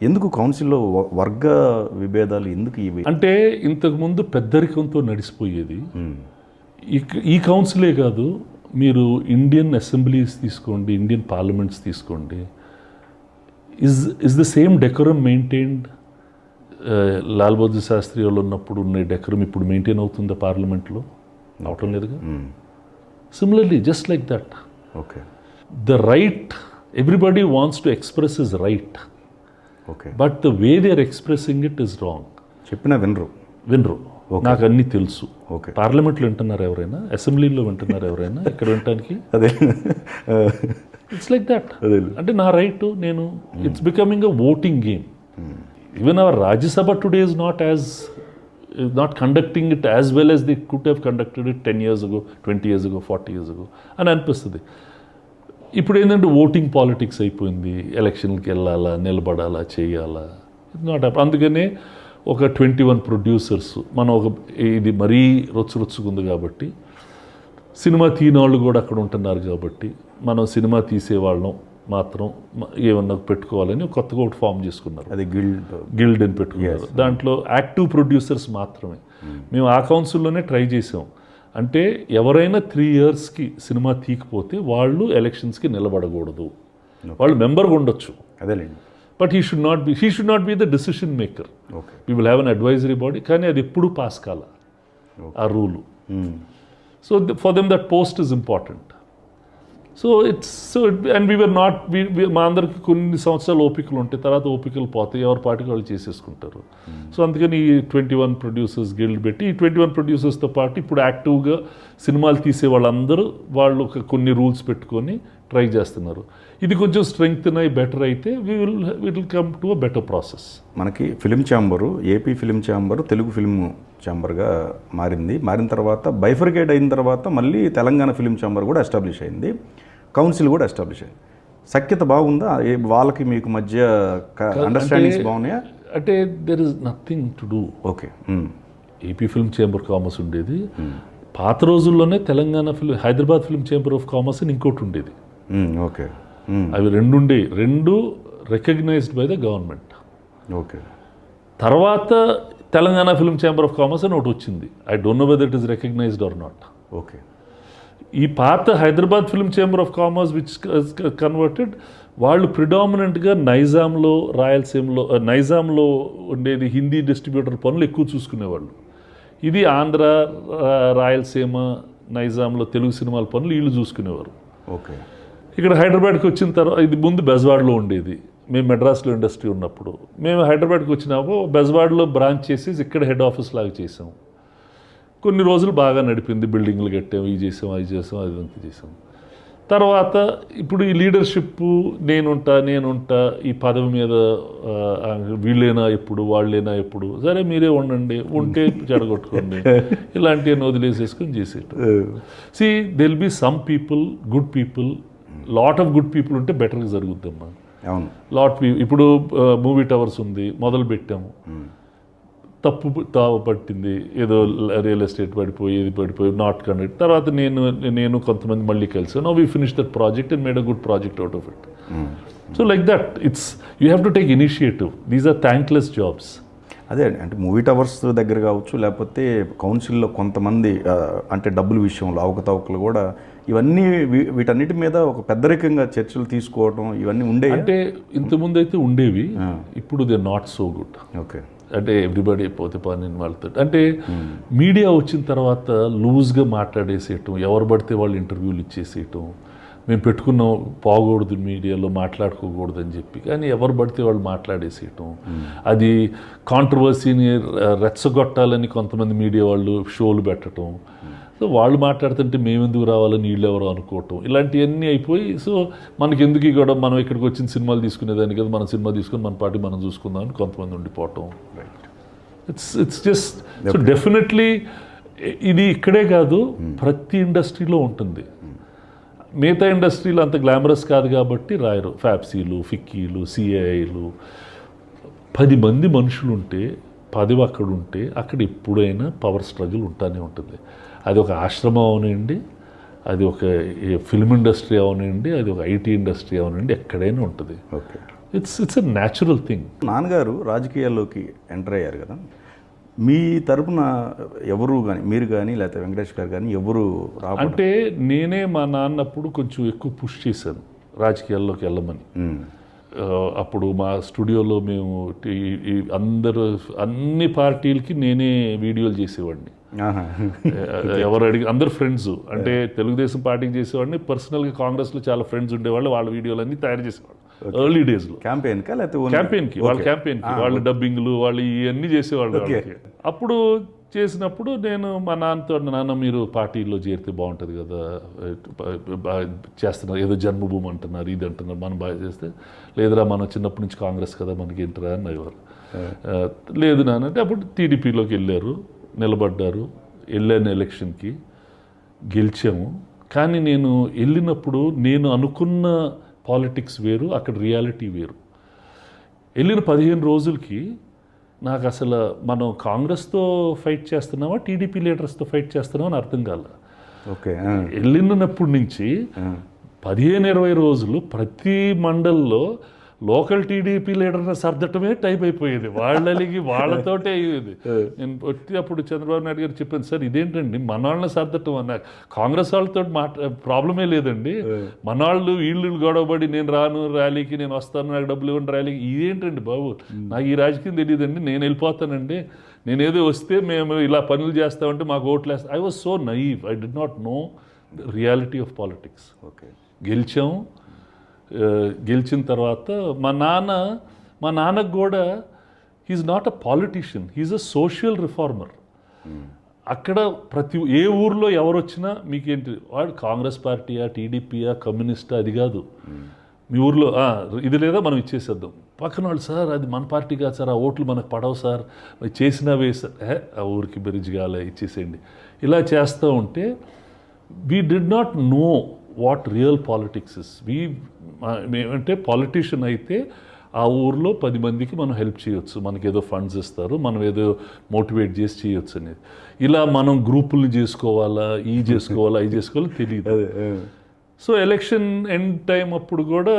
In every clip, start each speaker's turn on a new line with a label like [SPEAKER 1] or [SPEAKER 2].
[SPEAKER 1] ఎందుకు కౌన్సిల్లో వర్గ విభేదాలు ఎందుకు ఇవి?
[SPEAKER 2] అంటే ఇంతకుముందు పెద్దరికంతో నడిచిపోయేది. ఈ కౌన్సిలే కాదు, మీరు ఇండియన్ అసెంబ్లీస్ తీసుకోండి, ఇండియన్ పార్లమెంట్స్ తీసుకోండి, is the same decorum maintained Lal Bahadur Shastri వాళ్ళు ఉన్నప్పుడు ఉన్న డెకరం ఇప్పుడు మెయింటైన్ అవుతుందా పార్లమెంట్లో? అవటం లేదుగా. Similarly just like that,
[SPEAKER 1] okay,
[SPEAKER 2] the right, everybody wants to express is right,
[SPEAKER 1] okay,
[SPEAKER 2] but the way they are expressing it is wrong.
[SPEAKER 1] చెప్పినా వినరు.
[SPEAKER 2] నాకు అన్నీ తెలుసు.
[SPEAKER 1] ఓకే,
[SPEAKER 2] పార్లమెంట్లో వింటున్నారు ఎవరైనా? అసెంబ్లీలో వింటున్నారు ఎవరైనా? ఇక్కడ వినటానికి
[SPEAKER 1] అదే
[SPEAKER 2] ఇట్స్ లైక్ దట్. అంటే నా రైట్, నేను it's becoming a voting game. Even hour Rajya Sabha today is not conducting it as well as the could have conducted it 10 years ago, 20 years ago, 40 years ago అని అనిపిస్తుంది. ఇప్పుడు ఏంటంటే ఓటింగ్ పాలిటిక్స్ అయిపోయింది. ఎలక్షన్కి వెళ్ళాలా, నిలబడాలా, చేయాలా, ఇట్స్ నాట్. అందుకనే ఒక 21 ప్రొడ్యూసర్స్, మనం ఇది మరీ రొచ్చుకుంది కాబట్టి, సినిమా తీయనోళ్ళు కూడా అక్కడ ఉంటున్నారు కాబట్టి, మనం సినిమా తీసేవాళ్ళం మాత్రం ఏమన్నా పెట్టుకోవాలని కొత్తగా ఒకటి ఫామ్ చేసుకున్నారు.
[SPEAKER 1] అది
[SPEAKER 2] గిల్డ్ అని పెట్టుకున్నారు. దాంట్లో యాక్టివ్ ప్రొడ్యూసర్స్ మాత్రమే. మేము ఆ కౌన్సిల్లోనే ట్రై చేసాం. అంటే ఎవరైనా 3 yearsకి సినిమా తీయకపోతే వాళ్ళు ఎలక్షన్స్కి నిలబడకూడదు. వాళ్ళు మెంబర్గా ఉండొచ్చు,
[SPEAKER 1] అదేలేండి,
[SPEAKER 2] but he should not be the decision maker. We will have an advisory body. కానీ అది ఎప్పుడూ పాస్ కాల ఆ rule. So for them that post is important. And we were not, మా అందరికి కొన్ని సంవత్సరాలు ఓపికలు ఉంటాయి, తర్వాత ఓపికలు పోతాయి, ఎవరి పాటికి వాళ్ళు చేసేసుకుంటారు. సో అందుకని ఈ 21 ప్రొడ్యూసర్స్ గిల్డ్ పెట్టి, ఈ 21 ప్రొడ్యూసర్స్తో పాటు ఇప్పుడు యాక్టివ్గా సినిమాలు తీసే వాళ్ళందరూ వాళ్ళు కొన్ని రూల్స్ పెట్టుకొని ట్రై చేస్తున్నారు. ఇది కొంచెం స్ట్రెంగ్త్ అయి బెటర్ అయితే will come to a better process.
[SPEAKER 1] మనకి film chamber, AP film chamber Telugu film ఛాంబర్గా మారిన తర్వాత బైఫర్కేట్ అయిన తర్వాత మళ్ళీ తెలంగాణ ఫిలిం ఛాంబర్ కూడా ఎస్టాబ్లిష్ అయింది, కౌన్సిల్ కూడా ఎస్టాబ్లిష్ అయింది. సఖ్యత బాగుందా? వాళ్ళకి మీకు మధ్య అండర్స్టాండింగ్స్ బాగున్నాయా?
[SPEAKER 2] అంటే there is nothing to do.
[SPEAKER 1] Okay,
[SPEAKER 2] AP film chamber commerce ఉండేది. పాత రోజుల్లోనే Telangana Hyderabad film chamber of commerce అని ఇంకోటి ఉండేది.
[SPEAKER 1] ఓకే,
[SPEAKER 2] అవి రెండు recognised by the government.
[SPEAKER 1] Okay,
[SPEAKER 2] తర్వాత Telangana film chamber of commerce అని ఒకటి వచ్చింది. I don't know whether it is recognised or not.
[SPEAKER 1] Okay,
[SPEAKER 2] ఈ పాత Hyderabad film chamber of commerce which converted, వాళ్ళు ప్రిడామినెంట్గా నైజాంలో ఉండేది హిందీ డిస్ట్రిబ్యూటర్ పనులు ఎక్కువ చూసుకునేవాళ్ళు. ఇది ఆంధ్ర, రాయలసీమ, నైజాంలో తెలుగు సినిమాల పనులు వీళ్ళు చూసుకునేవారు.
[SPEAKER 1] ఓకే,
[SPEAKER 2] ఇక్కడ హైదరాబాద్కి వచ్చిన తర్వాత, ఇది ముందు బెజవాడలో ఉండేది. మేము మెడ్రాస్లో ఇండస్ట్రీ ఉన్నప్పుడు మేము హైదరాబాద్కి వచ్చినాము, బెజవాడలో బ్రాంచ్ చేసి ఇక్కడ హెడ్ ఆఫీస్ లాగా చేసాము. కొన్ని రోజులు బాగా నడిపింది, బిల్డింగ్లు కట్టాము, ఇది చేసాం, అదంతా చేసాం. తర్వాత ఇప్పుడు ఈ లీడర్షిప్ నేనుంటా ఈ పదవి మీద, వీళ్ళైనా ఎప్పుడు, వాళ్ళైనా ఎప్పుడు, సరే మీరే ఉంటే చెడగొట్టుకోండి, ఇలాంటివన్నీ వదిలేసేసుకొని చేసేట. See there'll be some people, good people, lot of good people ఉంటే బెటర్గా జరుగుద్దమ్మా. ఇప్పుడు మూవీ టవర్స్ ఉంది, మొదలు పెట్టాము, తప్పు పట్టింది, ఏదో రియల్ ఎస్టేట్ పడిపోయి నాట్ కండక్ట్. తర్వాత నేను కొంతమంది మళ్ళీ కలిసాను. Now we finish that project and made a good project out of it. So like that, you have to take initiative. These are thankless jobs.
[SPEAKER 1] అదే అంటే మూవీ టవర్స్ దగ్గర కావచ్చు, లేకపోతే కౌన్సిల్లో కొంతమంది అంటే డబ్బుల విషయంలో అవకతవకలు కూడా, ఇవన్నీ వీటన్నిటి మీద ఒక పెద్దరికంగా చర్చలు తీసుకోవడం ఇవన్నీ ఉండేవి.
[SPEAKER 2] అంటే ఇంతకుముందు అయితే ఉండేవి, ఇప్పుడు they not so good.
[SPEAKER 1] Okay,
[SPEAKER 2] అంటే ఎవ్రీబడి పోతే పని వాళ్ళతో, అంటే మీడియా వచ్చిన తర్వాత లూజ్గా మాట్లాడేసేయటం, ఎవరు పడితే వాళ్ళు ఇంటర్వ్యూలు ఇచ్చేసేయటం, మేము పెట్టుకున్నాం పోకూడదు మీడియాలో, మాట్లాడుకోకూడదు అని చెప్పి, కానీ ఎవరు పడితే వాళ్ళు మాట్లాడేసేయటం, అది కాంట్రవర్సీని రెచ్చగొట్టాలని కొంతమంది మీడియా వాళ్ళు షోలు పెట్టడం. సో వాళ్ళు మాట్లాడుతుంటే మేమెందుకు రావాలని వీళ్ళు ఎవరో అనుకోవటం, ఇలాంటివన్నీ అయిపోయి, సో మనకి ఎందుకు కూడా మనం ఇక్కడికి వచ్చిన సినిమాలు తీసుకునేదాన్ని కదా, మన సినిమా తీసుకుని మన పార్టీ మనం చూసుకుందాం అని కొంతమంది ఉండిపోవటం. ఇట్స్ జస్ట్, సో డెఫినెట్లీ ఇది ఇక్కడే కాదు, ప్రతి ఇండస్ట్రీలో ఉంటుంది. మిగతా ఇండస్ట్రీలో అంత గ్లామరస్ కాదు కాబట్టి రాయరు. ఫ్యాప్సీలు, ఫిక్కీలు, సిఐలు, 10 మంది మనుషులు ఉంటే, 10 అక్కడ ఉంటే, అక్కడ ఎప్పుడైనా పవర్ స్ట్రగుల్ ఉంటానే ఉంటుంది. అది ఒక ఆశ్రమం అవనండి, అది ఒక ఫిల్మ్ ఇండస్ట్రీ అవనండి, అది ఒక ఐటీ ఇండస్ట్రీ అవనండి, ఎక్కడైనా ఉంటుంది.
[SPEAKER 1] Okay,
[SPEAKER 2] it's a natural thing.
[SPEAKER 1] నాన్నగారు రాజకీయాల్లోకి ఎంటర్ అయ్యారు కదా, మీ తరపున ఎవరు కానీ, మీరు కానీ లేకపోతే వెంకటేష్ గారు కానీ ఎవరు
[SPEAKER 2] అంటే నేనే మా నాన్నప్పుడు కొంచెం ఎక్కువ పుష్ చేశాను రాజకీయాల్లోకి వెళ్ళమని. అప్పుడు మా స్టూడియోలో మేము అందరూ అన్ని పార్టీలకి నేనే వీడియోలు చేసేవాడిని. ఎవరు అడిగి అందరు ఫ్రెండ్స్, అంటే తెలుగుదేశం పార్టీకి చేసేవాడిని, పర్సనల్గా కాంగ్రెస్లో చాలా ఫ్రెండ్స్ ఉండేవాళ్ళు, వాళ్ళ వీడియోలు అన్నీ తయారు చేసేవాళ్ళు ఎర్లీ డేస్లో. క్యాంపెయిన్కి వాళ్ళ క్యాంపెయిన్కి వాళ్ళు డబ్బింగ్లు వాళ్ళు ఇవన్నీ చేసేవాళ్ళు. అప్పుడు చేసినప్పుడు నేను మా నాన్నతో, నాన్న మీరు పార్టీలో చేరితే బాగుంటుంది కదా, చేస్తున్నారు ఏదో జన్మభూమి అంటున్నారు, ఇది అంటున్నారు, మనం బాగా చేస్తే, లేదురా మనం చిన్నప్పటి నుంచి కాంగ్రెస్ కదా మనకి ఏంటరా అని అయ్యారు. లేదు నాన్న అంటే అప్పుడు టీడీపీలోకి వెళ్ళారు, నిలబడ్డారు, వెళ్ళాను ఎలక్షన్కి, గెలిచాము. కానీ నేను వెళ్ళినప్పుడు నేను అనుకున్న పాలిటిక్స్ వేరు, అక్కడ రియాలిటీ వేరు. వెళ్ళిన 15 రోజులకి నాకు అసలు మనం కాంగ్రెస్తో ఫైట్ చేస్తున్నామా టీడీపీ లీడర్స్తో ఫైట్ చేస్తున్నామా అని అర్థం కాల.
[SPEAKER 1] ఓకే,
[SPEAKER 2] వెళ్ళినప్పటి నుంచి 15-20 రోజులు ప్రతి మండల్లో లోకల్ టీడీపీ లీడర్ని సర్దటమే టైప్ అయిపోయేది, వాళ్ళకి వాళ్ళతోటే అయ్యేది. నేను వచ్చి అప్పుడు చంద్రబాబు నాయుడు గారు చెప్పాను, సార్ ఇదేంటండి మన వాళ్ళని సర్దటం అన్న, కాంగ్రెస్ వాళ్ళతో ప్రాబ్లమే లేదండి, మన వాళ్ళు వీళ్ళు గొడవపడి నేను రాను ర్యాలీకి, నేను వస్తాను నాకు డబ్బులు ఇవ్వండి ర్యాలీకి, ఇదేంటండి బాబు, నాకు ఈ రాజకీయం తెలియదండి, నేను వెళ్ళిపోతానండి, నేనేదో వస్తే మేము ఇలా పనులు చేస్తామంటే మాకు ఓట్లు వేస్తాం. I was so naive, I did not know reality of politics.
[SPEAKER 1] Okay,
[SPEAKER 2] గెలిచాము. గెలిచిన తర్వాత మా నాన్నకు కూడా he's not a politician, he's a social reformer. అక్కడ ఏ ఊర్లో ఎవరు వచ్చినా మీకేంటి, వాడు కాంగ్రెస్ పార్టీయా టీడీపీయా కమ్యూనిస్టా అది కాదు, మీ ఊర్లో ఇది లేదా మనం ఇచ్చేసేద్దాం, పక్కన వాళ్ళు సార్ అది మన పార్టీ కాదు సార్, ఆ ఓట్లు మనకు పడవు సార్, చేసినవే సార్, ఆ ఊరికి బెరిజ్ కాలే ఇచ్చేసేయండి, ఇలా చేస్తూ ఉంటే we did not know what real politics is. మేమంటే పాలిటీషియన్ అయితే ఆ ఊర్లో 10 మందికి మనం హెల్ప్ చేయొచ్చు, మనకి ఏదో ఫండ్స్ ఇస్తారు, మనం ఏదో మోటివేట్ చేసి చేయొచ్చు అనేది. ఇలా మనం గ్రూపుల్ని చేసుకోవాలా, ఈ చేసుకోవాలా తెలియదు. సో ఎలక్షన్ ఎండ్ టైం అప్పుడు కూడా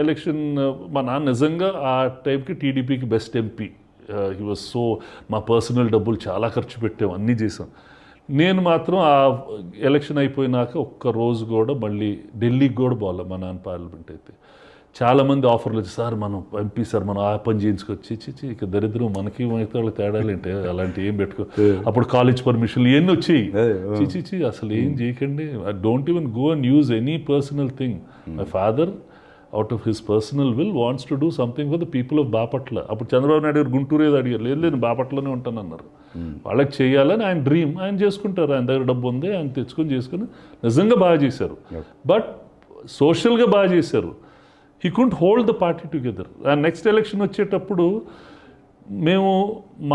[SPEAKER 2] ఎలక్షన్ మా నాన్న నిజంగా ఆ టైంకి టీడీపీకి best MP, he was so, మా పర్సనల్ డబ్బులు చాలా ఖర్చు పెట్టాం, అన్నీ చేసాం. నేను మాత్రం ఆ ఎలక్షన్ అయిపోయినాక ఒక్క రోజు కూడా మళ్ళీ ఢిల్లీకి కూడా పోలే. మా నాన్న పార్లమెంట్ అయితే చాలామంది ఆఫర్లు వచ్చి, సార్ మనం ఎంపీ సార్ మనం ఆ పని చేయించుకొచ్చి ఇక దరిద్రం మనకి మిగతా వాళ్ళకి తేడాలు ఏంటి, అలాంటి ఏం పెట్టుకో, అప్పుడు కాలేజ్ పర్మిషన్లు ఇవన్నీ వచ్చాయి. అసలు ఏం చేయకండి, I don't even go and use any personal thing. My father out of his personal will wants to do something for the people of Bapatla. అప్పుడు చంద్రబాబు నాయుడు గారు గుంటూరు ఏదో అడిగారు, లేదు బాపట్లనే ఉంటానన్నారు. వాళ్ళకి చేయాలని ఆయన డ్రీమ్, ఆయన చేసుకుంటారు, ఆయన దగ్గర డబ్బు ఉంది, ఆయన తెచ్చుకొని చేసుకుని నిజంగా బాగా చేశారు. బట్ సోషల్గా బాగా చేశారు. He couldn't hold the party together. Next election వచ్చేటప్పుడు మేము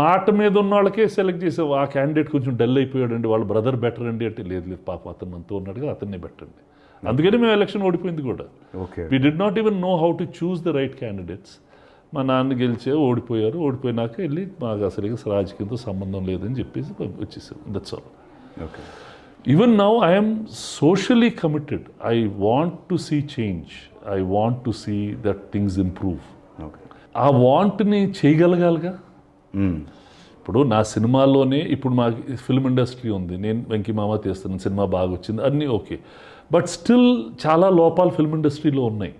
[SPEAKER 2] మాట మీద ఉన్న వాళ్ళకే సెలెక్ట్ చేసాం, ఆ క్యాండిడేట్ కొంచెం డల్ అయిపోయాడండి, వాళ్ళ బ్రదర్ బెటర్ అండి అంటే, లేదు పాప అతను మనతో ఉన్నాడుగా అతన్నే పెట్టండి. అందుకని మేము ఎలక్షన్ ఓడిపోయింది కూడా. We did not even know how to choose the right candidates. మా నాన్న గెలిచే ఓడిపోయారు, ఓడిపోయినాక వెళ్ళి మాకు అసలు రాజకీయంతో సంబంధం లేదని చెప్పేసి వచ్చేసాం. That's all. Even now I'm socially committed. I want to see change, I want to see that things improve. ఆ వాంట్ని చేయగలగాలిగా. ఇప్పుడు నా సినిమాల్లోనే ఇప్పుడు మా ఫిల్మ్ ఇండస్ట్రీ ఉంది, నేను వెంకీ మామ తీస్తున్నాను, సినిమా బాగా వచ్చింది, అన్నీ ఓకే. బట్ స్టిల్ చాలా లోపాలు ఫిల్మ్ ఇండస్ట్రీలో ఉన్నాయి,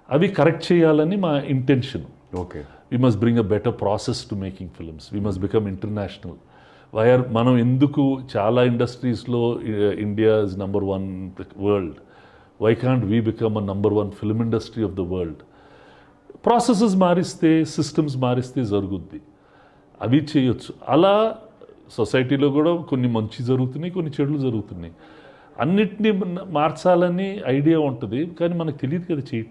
[SPEAKER 2] అవి కరెక్ట్ చేయాలని మా intention.
[SPEAKER 1] Okay,
[SPEAKER 2] we must bring a better process to making films, we must become international. మనం ఎందుకు చాలా ఇండస్ట్రీస్లో India is number 1 world, why can't we become a number 1 film industry of the world? Processes మారిస్తే, systems మారిస్తే జరుగుద్ది, అవి చేయొచ్చు. అలా సొసైటీలో కూడా కొన్ని మంచి జరుగుతున్నాయి, కొన్ని చెడులు జరుగుతున్నాయి. అన్నిటినీ మార్చాలని ఐడియా ఉంటుంది, కానీ మనకు తెలియదు కదా చేయటం.